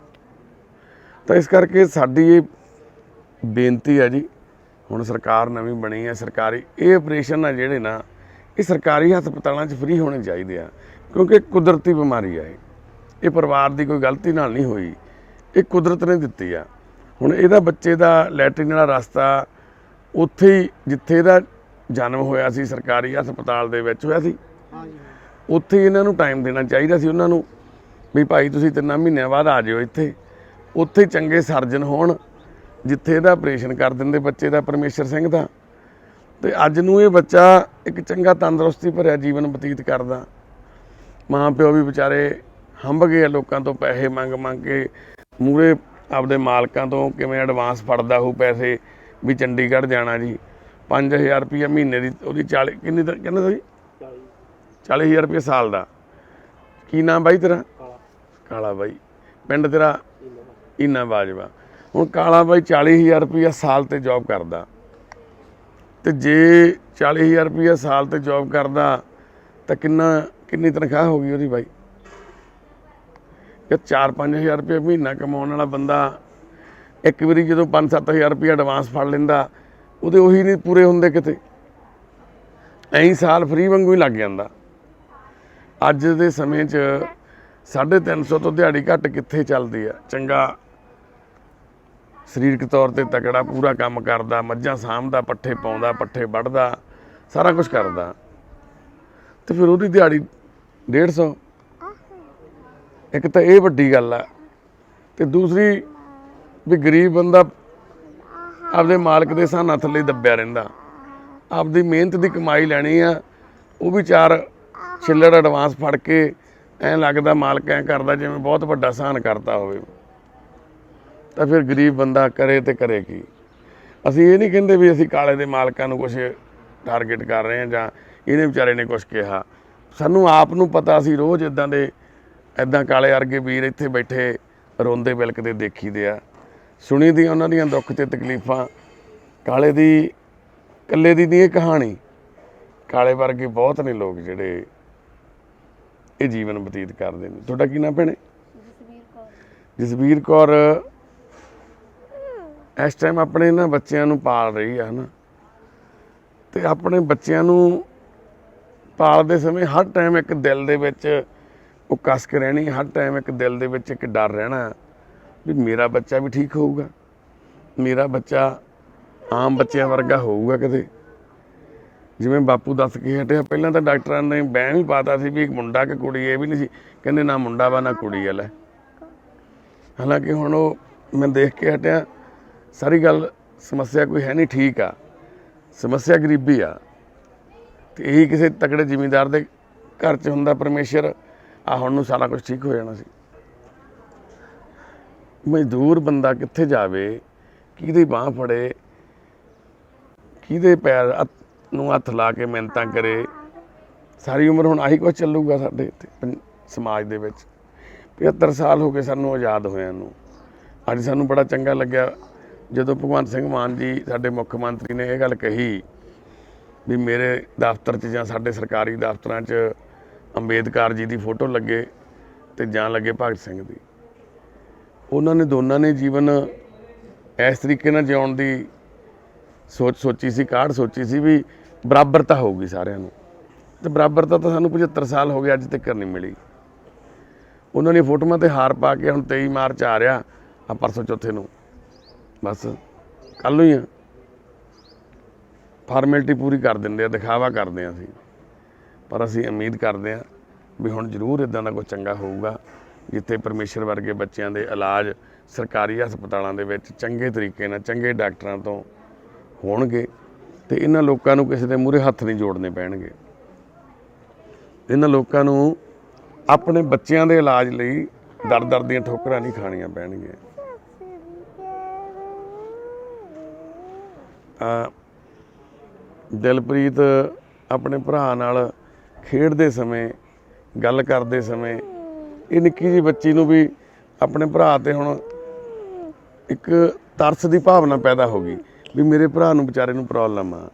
ਤਾਂ ਇਸ ਕਰਕੇ ਸਾਡੀ ਇਹ ਬੇਨਤੀ ਹੈ ਜੀ, ਹੁਣ ਸਰਕਾਰ ਨਵੀਂ ਬਣੀ ਹੈ, ਸਰਕਾਰੀ ਇਹ ਆਪਰੇਸ਼ਨ ਆ ਜਿਹੜੇ ਨਾ, ਇਹ ਸਰਕਾਰੀ ਹਸਪਤਾਲਾਂ 'ਚ ਫ੍ਰੀ ਹੋਣੇ ਚਾਹੀਦੇ ਆ, ਕਿਉਂਕਿ ਕੁਦਰਤੀ ਬਿਮਾਰੀ ਆ ਇਹ ਪਰਿਵਾਰ ਦੀ ਕੋਈ ਗਲਤੀ ਨਾਲ ਨਹੀਂ ਹੋਈ, ਇਹ ਕੁਦਰਤ ਨੇ ਦਿੱਤੀ ਆ। ਹੁਣ ਇਹਦਾ ਬੱਚੇ ਦਾ ਲੈਟਰਿਨ ਵਾਲਾ ਰਸਤਾ ਉੱਥੇ ਹੀ ਜਿੱਥੇ ਇਹਦਾ ਜਨਮ ਹੋਇਆ ਸੀ, ਸਰਕਾਰੀ ਹਸਪਤਾਲ ਦੇ ਵਿੱਚ ਹੋਇਆ ਸੀ, ਉੱਥੇ ਹੀ ਇਹਨਾਂ ਨੂੰ ਟਾਈਮ ਦੇਣਾ ਚਾਹੀਦਾ ਸੀ ਉਹਨਾਂ ਨੂੰ ਵੀ ਭਾਈ ਤੁਸੀਂ 3 ਮਹੀਨਿਆਂ ਬਾਅਦ ਆ ਜਿਓ ਇੱਥੇ। ਉੱਥੇ ਚੰਗੇ ਸਰਜਨ ਹੋਣ ਜਿੱਥੇ ਇਹਦਾ ਆਪਰੇਸ਼ਨ ਕਰ ਦਿੰਦੇ ਬੱਚੇ ਦਾ, ਪਰਮੇਸ਼ਰ ਸਿੰਘ ਦਾ, ਤੇ ਅੱਜ ਨੂੰ ਇਹ ਬੱਚਾ ਇੱਕ ਚੰਗਾ ਤੰਦਰੁਸਤੀ ਭਰਿਆ ਜੀਵਨ ਬਤੀਤ ਕਰਦਾ। ਮਾਂ ਪਿਓ ਵੀ ਵਿਚਾਰੇ ਹੰਭ ਗਏ ਲੋਕਾਂ ਤੋਂ ਪੈਸੇ ਮੰਗ ਮੰਗ ਕੇ, ਮੂਹਰੇ ਆਪਦੇ ਮਾਲਕਾਂ ਤੋਂ ਕਿਵੇਂ ਐਡਵਾਂਸ ਫੜਦਾ ਹੋਊ ਪੈਸੇ ਵੀ ਚੰਡੀਗੜ੍ਹ ਜਾਣਾ ਜੀ, 5000 ਰੁਪਈਆ ਮਹੀਨੇ ਦੀ ਉਹਦੀ 40 ਕਿੰਨੀ ਦਾ ਕਹਿੰਦਾ ਜੀ 40,000 ਰੁਪਈਆ ਸਾਲ ਦਾ। ਕੀ ਨਾਮ ਬਾਈ ਤੇਰਾ? ਕਾਲਾ ਬਾਈ। ਪਿੰਡ ਤੇਰਾ? ਈਨਾ ਬਾਜਵਾ। ਹੁਣ ਕਾਲਾ ਬਾਈ 40,000 ਰੁਪਈਆ ਸਾਲ ਤੇ ਜੋਬ ਕਰਦਾ, ਤੇ ਜੇ 40,000 ਰੁਪਈਆ ਸਾਲ ਤੇ ਜੋਬ ਕਰਦਾ ਤਾਂ ਕਿੰਨੀ ਤਨਖਾਹ ਹੋ ਗਈ ਉਹਦੀ ਬਾਈ? ਕਿ 4-5 ਹਜ਼ਾਰ ਰੁਪਈਆ ਮਹੀਨਾ ਕਮਾਉਣ ਵਾਲਾ ਬੰਦਾ ਇੱਕ ਵਾਰੀ ਜਦੋਂ 5-7 ਹਜ਼ਾਰ ਰੁਪਈਆ ਐਡਵਾਂਸ ਫੜ ਲੈਂਦਾ, ਉਹਦੇ ਉਹੀ ਨਹੀਂ ਪੂਰੇ ਹੁੰਦੇ ਕਿਤੇ, ਐਂ ਸਾਲ ਫਰੀ ਵਾਂਗੂ ਹੀ ਲੱਗ ਜਾਂਦਾ। ਅੱਜ ਦੇ ਸਮੇਂ 'ਚ 350 ਤੋਂ ਦਿਹਾੜੀ ਘੱਟ ਕਿੱਥੇ ਚੱਲਦੀ ਆ। ਚੰਗਾ ਸਰੀਰਕ ਤੌਰ ਤੇ ਤਕੜਾ, ਪੂਰਾ ਕੰਮ ਕਰਦਾ, ਮੱਝਾਂ ਸਾਂਭਦਾ, ਪੱਠੇ ਪਾਉਂਦਾ, ਪੱਠੇ ਵੱਢਦਾ, ਸਾਰਾ ਕੁਝ ਕਰਦਾ, ਤੇ ਫਿਰ ਉਹਦੀ ਦਿਹਾੜੀ 150। ਇੱਕ ਤਾਂ ਇਹ ਵੱਡੀ ਗੱਲ ਆ, ਤੇ ਦੂਸਰੀ ਵੀ ਗਰੀਬ ਬੰਦਾ ਆਪਦੇ ਮਾਲਕ ਦੇ ਸਾਹਨਾਂ ਥੱਲੇ ਦੱਬਿਆ ਰਹਿੰਦਾ। ਆਪਦੀ ਮਿਹਨਤ ਦੀ ਕਮਾਈ ਲੈਣੀ ਆ, ਉਹ ਵੀ 4 ਛਿੱਲੜ ਐਡਵਾਂਸ ਫੜ ਕੇ ਐਂ ਲੱਗਦਾ ਮਾਲਕ ਐਂ ਕਰਦਾ ਜਿਵੇਂ ਬਹੁਤ ਵੱਡਾ ਸਾਹਨ ਕਰਤਾ ਹੋਵੇ। ਤਾਂ ਫਿਰ ਗਰੀਬ ਬੰਦਾ ਕਰੇ ਤੇ ਕਰੇ ਕੀ। ਅਸੀਂ ਇਹ ਨਹੀਂ ਕਹਿੰਦੇ ਵੀ ਅਸੀਂ ਕਾਲੇ ਦੇ ਮਾਲਕਾਂ ਨੂੰ ਕੁਛ ਟਾਰਗੇਟ ਕਰ ਰਹੇ ਹਾਂ ਜਾਂ ਇਹਨੇ ਵਿਚਾਰੇ ਨੇ ਕੁਛ ਕਿਹਾ। ਸਾਨੂੰ ਆਪ ਨੂੰ ਪਤਾ, ਅਸੀਂ ਰੋਜ਼ ਇੱਦਾਂ ਕਾਲੇ ਵਰਗੇ ਵੀਰ ਇੱਥੇ ਬੈਠੇ ਰੋਂਦੇ ਬਿਲਕਦੇ ਦੇਖੀਦੇ ਆ, ਸੁਣੀ ਦੀਆਂ ਉਹਨਾਂ ਦੀਆਂ ਦੁੱਖ ਤੇ ਤਕਲੀਫਾਂ। ਕਾਲੇ ਦੀ ਇਕੱਲੇ ਦੀ ਨਹੀਂ ਇਹ ਕਹਾਣੀ, ਕਾਲੇ ਵਰਗੇ ਬਹੁਤ ਨੇ ਲੋਕ ਜਿਹੜੇ ਇਹ ਜੀਵਨ ਬਤੀਤ ਕਰਦੇ ਨੇ। ਤੁਹਾਡਾ ਕੀ ਨਾਮ ਭੈਣੇ? ਜਸਵੀਰ ਕੌਰ ਇਸ ਟਾਈਮ ਆਪਣੇ ਇਹਨਾਂ ਬੱਚਿਆਂ ਨੂੰ ਪਾਲ ਰਹੀ ਆ ਨਾ, ਤੇ ਆਪਣੇ ਬੱਚਿਆਂ ਨੂੰ ਪਾਲਦੇ ਸਮੇਂ ਹਰ ਟਾਈਮ ਇੱਕ ਦਿਲ ਦੇ ਵਿੱਚ ਉਹ ਕੱਸ ਕੇ ਰਹਿਣੀ, ਹਰ ਟਾਈਮ ਇੱਕ ਦਿਲ ਦੇ ਵਿੱਚ ਇੱਕ ਡਰ ਰਹਿਣਾ ਵੀ ਮੇਰਾ ਬੱਚਾ ਵੀ ਠੀਕ ਹੋਊਗਾ, ਮੇਰਾ ਬੱਚਾ ਆਮ ਬੱਚਿਆਂ ਵਰਗਾ ਹੋਊਗਾ ਕਿਤੇ। ਜਿਵੇਂ ਬਾਪੂ ਦੱਸ ਕੇ ਹਟਿਆ, ਪਹਿਲਾਂ ਤਾਂ ਡਾਕਟਰਾਂ ਨੇ ਵਹਿਮ ਹੀ ਪਾਤਾ ਸੀ ਵੀ ਇੱਕ ਮੁੰਡਾ ਕਿ ਕੁੜੀ, ਇਹ ਵੀ ਨਹੀਂ ਸੀ ਕਹਿੰਦੇ ਨਾ ਮੁੰਡਾ ਵਾ ਨਾ ਕੁੜੀ ਆ। ਲੈ ਹਾਲਾਂਕਿ ਹੁਣ ਉਹ ਮੈਂ ਦੇਖ ਕੇ ਹਟਿਆ, ਸਾਰੀ ਗੱਲ ਸਮੱਸਿਆ ਕੋਈ ਹੈ ਨਹੀਂ, ਠੀਕ ਆ, ਸਮੱਸਿਆ ਗਰੀਬੀ ਆ, ਤੇ ਇਹੀ ਕਿਸੇ ਤਕੜੇ ਜ਼ਿਮੀਂਦਾਰ ਦੇ ਘਰ 'ਚ ਹੁੰਦਾ ਪਰਮੇਸ਼ਰ, ਆ ਹੁਣ ਨੂੰ ਸਾਰਾ ਕੁਝ ਠੀਕ ਹੋ ਜਾਣਾ ਸੀ। ਮਜ਼ਦੂਰ ਬੰਦਾ ਕਿੱਥੇ ਜਾਵੇ, ਕਿਹਦੀ ਬਾਂਹ ਫੜੇ, ਕਿਹਦੇ ਪੈਰ ਨੂੰ ਹੱਥ ਲਾ ਕੇ ਮਿੰਨਤਾਂ ਕਰੇ, ਸਾਰੀ ਉਮਰ ਹੁਣ ਆਹੀ ਕੁਛ ਚੱਲੂਗਾ ਸਾਡੇ ਇੱਥੇ ਸਮਾਜ ਦੇ ਵਿੱਚ। 75 ਸਾਲ ਹੋ ਗਏ ਸਾਨੂੰ ਆਜ਼ਾਦ ਹੋਇਆਂ ਨੂੰ। ਅੱਜ ਸਾਨੂੰ ਬੜਾ ਚੰਗਾ ਲੱਗਿਆ ਜਦੋਂ ਭਗਵੰਤ ਸਿੰਘ ਮਾਨ ਜੀ ਸਾਡੇ ਮੁੱਖ ਮੰਤਰੀ ਨੇ ਇਹ ਗੱਲ ਕਹੀ ਵੀ ਮੇਰੇ ਦਫ਼ਤਰ 'ਚ ਜਾਂ ਸਾਡੇ ਸਰਕਾਰੀ ਦਫ਼ਤਰਾਂ 'ਚ ਅੰਬੇਦਕਰ ਜੀ ਦੀ ਫੋਟੋ ਲੱਗੇ ਤੇ ਜਾਂ ਲੱਗੇ ਭਗਤ ਸਿੰਘ ਦੀ। ਉਹਨਾਂ ਨੇ ਦੋਨਾਂ ਨੇ ਜੀਵਨ ਇਸ ਤਰੀਕੇ ਨਾਲ ਜਿਉਣ ਦੀ ਸੋਚੀ ਸੀ, ਕਾਢ ਸੋਚੀ ਸੀ ਵੀ ਬਰਾਬਰਤਾ ਹੋਊਗੀ ਸਾਰਿਆਂ ਨੂੰ, ਤੇ ਬਰਾਬਰਤਾ ਤਾਂ ਸਾਨੂੰ 75 ਸਾਲ ਹੋ ਗਏ ਅੱਜ ਤੱਕ ਨਹੀਂ ਮਿਲੀ। ਉਹਨਾਂ ਨੇ ਫੋਟੋਆਂ ਤੇ ਹਾਰ ਪਾ ਕੇ ਹੁਣ 23 ਮਾਰਚ ਆ ਰਿਹਾ ਆ, ਪਰਸੋਂ ਚੌਥੇ ਨੂੰ, ਬਸ ਕੱਲ੍ਹ ਨੂੰ ਹੀ ਆ, ਫਾਰਮੈਲਿਟੀ ਪੂਰੀ ਕਰ ਦਿੰਦੇ ਆ, ਦਿਖਾਵਾ ਕਰਦੇ ਹਾਂ ਅਸੀਂ। ਪਰ ਅਸੀਂ ਉਮੀਦ ਕਰਦੇ ਹਾਂ ਵੀ ਹੁਣ ਜ਼ਰੂਰ ਇੱਦਾਂ ਦਾ ਕੁਝ ਚੰਗਾ ਹੋਊਗਾ ਜਿੱਥੇ ਪਰਮੇਸ਼ਰ ਵਰਗੇ ਬੱਚਿਆਂ ਦੇ ਇਲਾਜ ਸਰਕਾਰੀ ਹਸਪਤਾਲਾਂ ਦੇ ਵਿੱਚ ਚੰਗੇ ਤਰੀਕੇ ਨਾਲ ਚੰਗੇ ਡਾਕਟਰਾਂ ਤੋਂ ਹੋਣਗੇ ਤੇ ਇਹਨਾਂ ਲੋਕਾਂ ਨੂੰ ਕਿਸੇ ਦੇ ਮੂਹਰੇ ਹੱਥ ਨਹੀਂ ਜੋੜਨੇ ਪੈਣਗੇ। ਇਹਨਾਂ ਲੋਕਾਂ ਨੂੰ ਆਪਣੇ ਬੱਚਿਆਂ ਦੇ ਇਲਾਜ ਲਈ ਦਰ ਦੀਆਂ ਠੋਕਰਾਂ ਨਹੀਂ ਖਾਣੀਆਂ ਪੈਣਗੀਆਂ। ਦਿਲਪ੍ਰੀਤ ਆਪਣੇ ਭਰਾ ਨਾਲ ਖੇਡਦੇ ਸਮੇਂ ਗੱਲ ਕਰਦੇ ਸਮੇਂ ਇਹ ਨਿੱਕੀ ਜਿਹੀ ਬੱਚੀ ਨੂੰ ਵੀ ਆਪਣੇ ਭਰਾ ਤੇ ਹੁਣ ਇੱਕ ਤਰਸ ਦੀ ਭਾਵਨਾ ਪੈਦਾ ਹੋ ਗਈ ਵੀ ਮੇਰੇ ਭਰਾ ਨੂੰ ਵਿਚਾਰੇ ਨੂੰ ਪ੍ਰੋਬਲਮ ਆ,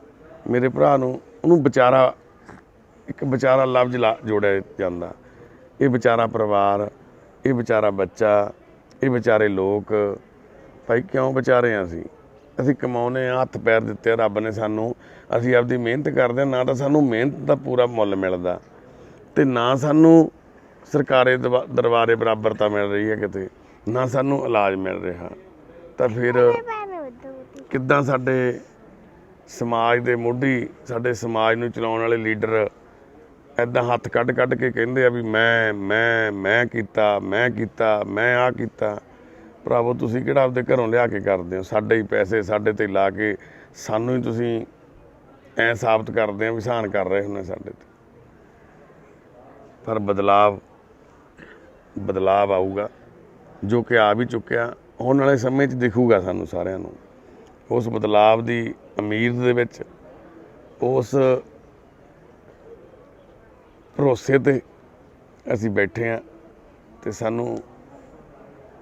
ਮੇਰੇ ਭਰਾ ਨੂੰ ਉਹਨੂੰ ਵਿਚਾਰਾ ਇੱਕ ਵਿਚਾਰਾ ਲਫ਼ਜ਼ ਜੋੜਿਆ ਜਾਂਦਾ। ਇਹ ਵਿਚਾਰਾ ਪਰਿਵਾਰ, ਇਹ ਵਿਚਾਰਾ ਬੱਚਾ, ਇਹ ਵਿਚਾਰੇ ਲੋਕ। ਭਾਈ ਕਿਉਂ ਵਿਚਾਰੇ ਆ ਅਸੀਂ ਕਮਾਉਨੇ ਆ, ਹੱਥ ਪੈਰ ਦਿੱਤੇ ਰੱਬ ਨੇ ਸਾਨੂੰ, ਅਸੀਂ ਆਪਦੀ ਮਿਹਨਤ ਕਰਦੇ ਹਾਂ, ਨਾ ਤਾਂ ਸਾਨੂੰ ਮਿਹਨਤ ਦਾ ਪੂਰਾ ਮੁੱਲ ਮਿਲਦਾ ਤੇ ਨਾ ਸਾਨੂੰ ਸਰਕਾਰੀ ਦਰਬਾਰੇ ਬਰਾਬਰਤਾ ਮਿਲ ਰਹੀ ਹੈ ਕਿਤੇ, ਨਾ ਸਾਨੂੰ ਇਲਾਜ ਮਿਲ ਰਿਹਾ। ਤਾਂ ਫਿਰ ਕਿੱਦਾਂ ਸਾਡੇ ਸਮਾਜ ਦੇ ਮੋਢੀ, ਸਾਡੇ ਸਮਾਜ ਨੂੰ ਚਲਾਉਣ ਵਾਲੇ ਲੀਡਰ ਇੱਦਾਂ ਹੱਥ ਕੱਢ ਕੇ ਕਹਿੰਦੇ ਆ ਵੀ ਮੈਂ ਕੀਤਾ, ਮੈਂ ਆਹ ਕੀਤਾ। ਭਰਾਵੋ ਤੁਸੀਂ ਕਿਹੜਾ ਆਪਦੇ ਘਰੋਂ ਲਿਆ ਕੇ ਕਰਦੇ ਹੋ? ਸਾਡੇ ਹੀ ਪੈਸੇ ਸਾਡੇ ਤੇ ਲਾ ਕੇ ਸਾਨੂੰ ਹੀ ਤੁਸੀਂ ਐਂ ਸਾਬਤ ਕਰਦੇ ਆ ਵੀ ਸਹਾਨ ਕਰ ਰਹੇ ਹੁੰਦੇ ਸਾਡੇ ਤੇ। ਪਰ ਬਦਲਾਵ ਆਊਗਾ ਜੋ ਕਿ ਆ ਵੀ ਚੁੱਕਿਆ, ਆਉਣ ਵਾਲੇ ਸਮੇਂ 'ਚ ਦਿਖੂਗਾ ਸਾਨੂੰ ਸਾਰਿਆਂ ਨੂੰ। ਉਸ ਬਦਲਾਵ ਦੀ ਉਮੀਦ ਦੇ ਵਿੱਚ, ਉਸ ਭਰੋਸੇ ਤੇ ਅਸੀਂ ਬੈਠੇ ਹਾਂ ਤੇ ਸਾਨੂੰ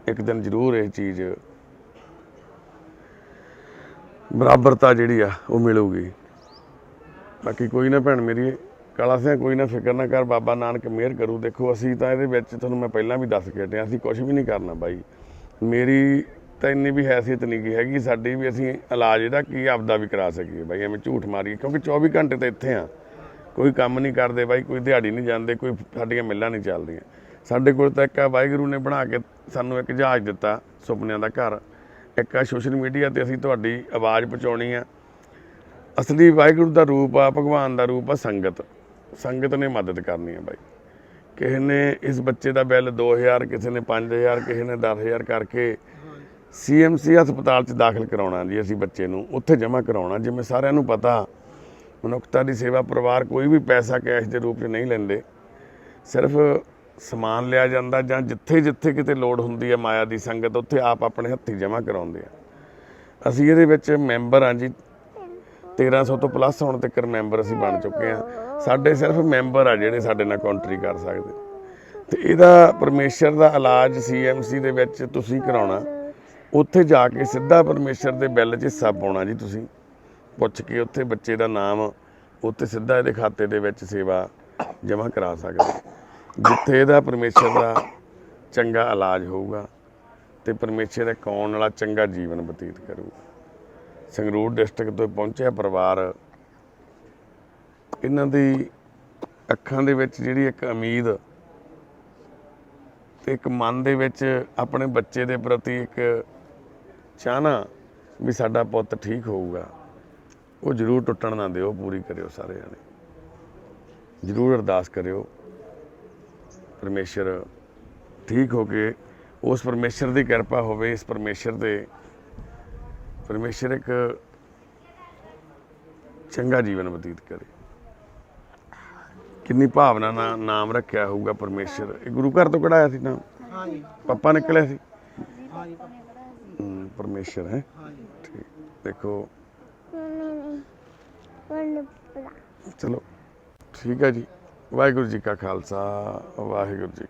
ਇੱਕ ਦਿਨ ਜ਼ਰੂਰ ਇਹ ਚੀਜ਼ ਬਰਾਬਰਤਾ ਜਿਹੜੀ ਆ ਉਹ ਮਿਲੂਗੀ। ਬਾਕੀ ਕੋਈ ਨਾ ਭੈਣ ਮੇਰੀ ਕਾਲਾ ਸਿੰਘ, ਕੋਈ ਨਾ ਫਿਕਰ ਨਾ ਕਰ, ਬਾਬਾ ਨਾਨਕ ਮਿਹਰ ਕਰੂ। ਦੇਖੋ ਅਸੀਂ ਤਾਂ ਇਹਦੇ ਵਿੱਚ ਤੁਹਾਨੂੰ ਮੈਂ ਪਹਿਲਾਂ ਵੀ ਦੱਸ ਕੇ ਹਟਿਆ, ਅਸੀਂ ਕੁਝ ਵੀ ਨਹੀਂ ਕਰਨਾ ਬਾਈ। ਮੇਰੀ ਤਾਂ ਇੰਨੀ ਵੀ ਹੈਸੀਅਤ ਨਹੀਂ ਗੀ ਹੈਗੀ ਸਾਡੀ ਵੀ ਅਸੀਂ ਇਲਾਜ ਇਹਦਾ ਕੀ ਆਪਦਾ ਵੀ ਕਰਾ ਸਕੀਏ ਬਾਈ, ਐਵੇਂ ਝੂਠ ਮਾਰੀਏ। ਕਿਉਂਕਿ 24 ਘੰਟੇ ਤਾਂ ਇੱਥੇ ਆ, ਕੋਈ ਕੰਮ ਨਹੀਂ ਕਰਦੇ ਬਾਈ, ਕੋਈ ਦਿਹਾੜੀ ਨਹੀਂ ਜਾਂਦੇ, ਕੋਈ ਸਾਡੀਆਂ ਮਿੱਲਾਂ ਨਹੀਂ ਚੱਲਦੀਆਂ। ਸਾਡੇ ਕੋਲ ਤਾਂ ਇੱਕ ਵਾਹਿਗੁਰੂ ਨੇ ਬਣਾ ਕੇ ਸਾਨੂੰ ਇੱਕ ਜਹਾਜ਼ ਦਿੱਤਾ, ਸੁਪਨਿਆਂ ਦਾ ਘਰ। ਇੱਕ ਆ ਸੋਸ਼ਲ ਮੀਡੀਆ 'ਤੇ ਅਸੀਂ ਤੁਹਾਡੀ ਆਵਾਜ਼ ਪਹੁੰਚਾਉਣੀ ਆ। ਅਸਲੀ ਵਾਹਿਗੁਰੂ ਦਾ ਰੂਪ ਆ, ਭਗਵਾਨ ਦਾ ਰੂਪ ਆ ਸੰਗਤ ਨੇ ਮਦਦ ਕਰਨੀ ਆ ਬਾਈ। ਕਿਸੇ ਨੇ ਇਸ ਬੱਚੇ ਦਾ ਬਿੱਲ 2000, ਕਿਸੇ ਨੇ 5000, ਕਿਸੇ ਨੇ 10000 ਕਰਕੇ CMC ਹਸਪਤਾਲ 'ਚ ਦਾਖਲ ਕਰਾਉਣਾ ਜੀ। ਅਸੀਂ ਬੱਚੇ ਨੂੰ ਉੱਥੇ ਜਮ੍ਹਾਂ ਕਰਾਉਣਾ। ਜਿਵੇਂ ਸਾਰਿਆਂ ਨੂੰ ਪਤਾ, ਮਨੁੱਖਤਾ ਦੀ ਸੇਵਾ ਪਰਿਵਾਰ ਕੋਈ ਵੀ ਪੈਸਾ ਕੈਸ਼ ਦੇ ਰੂਪ 'ਚ ਨਹੀਂ ਲੈਂਦੇ, ਸਿਰਫ ਸਮਾਨ ਲਿਆ ਜਾਂਦਾ ਜਾਂ ਜਿੱਥੇ ਕਿਤੇ ਲੋੜ ਹੁੰਦੀ ਹੈ ਮਾਇਆ ਦੀ ਸੰਗਤ, ਉੱਥੇ ਆਪ ਆਪਣੇ ਹੱਥੀਂ ਜਮ੍ਹਾਂ ਕਰਾਉਂਦੇ ਆ। ਅਸੀਂ ਇਹਦੇ ਵਿੱਚ ਮੈਂਬਰ ਹਾਂ ਜੀ, 1300 ਤੋਂ ਪਲੱਸ ਹੁਣ ਤੱਕ ਮੈਂਬਰ ਅਸੀਂ ਬਣ ਚੁੱਕੇ ਹਾਂ। ਸਾਡੇ ਸਿਰਫ ਮੈਂਬਰ ਆ ਜਿਹੜੇ ਸਾਡੇ ਨਾਲ ਕਾਉਂਟਰੀ ਕਰ ਸਕਦੇ। ਤੇ ਇਹਦਾ ਪਰਮੇਸ਼ਰ ਦਾ ਇਲਾਜ CMC ਦੇ ਵਿੱਚ ਤੁਸੀਂ ਕਰਾਉਣਾ। ਉੱਥੇ ਜਾ ਕੇ ਸਿੱਧਾ ਪਰਮੇਸ਼ਰ ਦੇ ਬਿੱਲ 'ਚ ਹਿੱਸਾ ਪਾਉਣਾ ਜੀ। ਤੁਸੀਂ ਪੁੱਛ ਕੇ ਉੱਥੇ ਬੱਚੇ ਦਾ ਨਾਮ ਉੱਥੇ ਸਿੱਧਾ ਇਹਦੇ ਖਾਤੇ ਦੇ ਵਿੱਚ ਸੇਵਾ ਜਮ੍ਹਾਂ ਕਰਾ ਸਕਦੇ, ਜਿੱਥੇ ਇਹਦਾ ਪਰਮੇਸ਼ਰ ਦਾ ਚੰਗਾ ਇਲਾਜ ਹੋਊਗਾ ਤੇ ਪਰਮੇਸ਼ਰ ਇੱਕ ਆਉਣ ਵਾਲਾ ਚੰਗਾ ਜੀਵਨ ਬਤੀਤ ਕਰੂਗਾ। ਸੰਗਰੂਰ ਡਿਸਟ੍ਰਿਕਟ ਤੋਂ ਪਹੁੰਚਿਆ ਪਰਿਵਾਰ, ਇਹਨਾਂ ਦੀ ਅੱਖਾਂ ਦੇ ਵਿੱਚ ਜਿਹੜੀ ਇੱਕ ਉਮੀਦ ਤੇ ਇੱਕ ਮਨ ਦੇ ਵਿੱਚ ਆਪਣੇ ਬੱਚੇ ਦੇ ਪ੍ਰਤੀ ਇੱਕ ਚਾਹਨਾ ਵੀ ਸਾਡਾ ਪੁੱਤ ਠੀਕ ਹੋਊਗਾ, ਉਹ ਜ਼ਰੂਰ ਟੁੱਟਣ ਨਾ ਦਿਓ, ਪੂਰੀ ਕਰਿਓ। ਸਾਰੇ ਜਾਣੇ ਜ਼ਰੂਰ ਅਰਦਾਸ ਕਰਿਓ ਪਰਮੇਸ਼ਰ ਠੀਕ ਹੋ ਕੇ, ਉਸ ਪਰਮੇਸ਼ਰ ਦੀ ਕਿਰਪਾ ਹੋਵੇ ਇਸ ਪਰਮੇਸ਼ਰ ਦੇ, ਪਰਮੇਸ਼ਰ ਇੱਕ ਚੰਗਾ ਜੀਵਨ ਬਤੀਤ ਕਰੇ। ਕਿੰਨੀ ਭਾਵਨਾ ਨਾਲ ਨਾਮ ਰੱਖਿਆ ਹੋਊਗਾ ਪਰਮੇਸ਼ਰ। ਇਹ ਗੁਰੂ ਘਰ ਤੋਂ ਕਢਾਇਆ ਸੀ ਨਾਮ? ਹਾਂਜੀ ਪਾਪਾ ਨਿਕਲਿਆ ਸੀ? ਹਾਂਜੀ ਪਰਮੇਸ਼ਰ ਹੈ ਠੀਕ। ਦੇਖੋ ਚਲੋ ਠੀਕ ਹੈ ਜੀ। ਵਾਹਿਗੁਰੂ ਜੀ ਕਾ ਖਾਲਸਾ, ਵਾਹਿਗੁਰੂ ਜੀ